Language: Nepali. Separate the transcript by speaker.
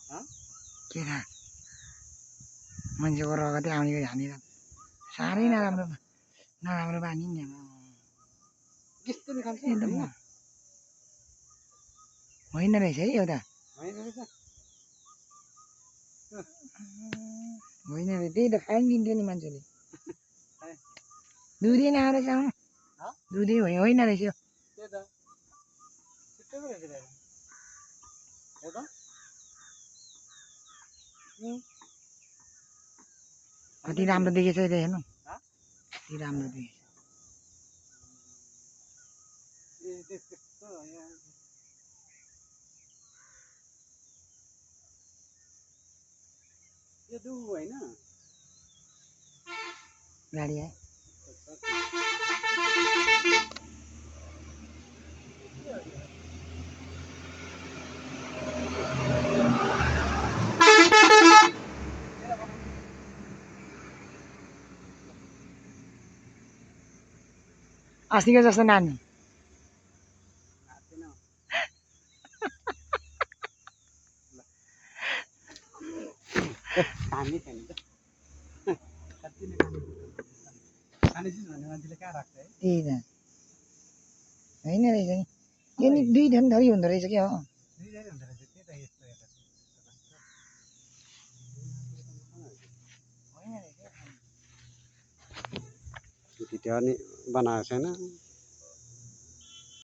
Speaker 1: के थाहा मान्छेको रगतै आउने गरी हानेर साह्रै नराम्रो बानी नि होइन रहेछ है एउटा होइन रहेछ त्यही त खाइ दिन्छ नि मान्छेले दुधै नआएर आउनु दुधै होइन रहेछ कति राम्रो देखेछ त हेर्नु कति राम्रो देखेछ गाडी आयो अस्तिको जस्तो नानी त्यही त होइन रहेछ नि यो नि दुई थरी हुँदो रहेछ क्या हो
Speaker 2: भिडियो नि बनाएको छैन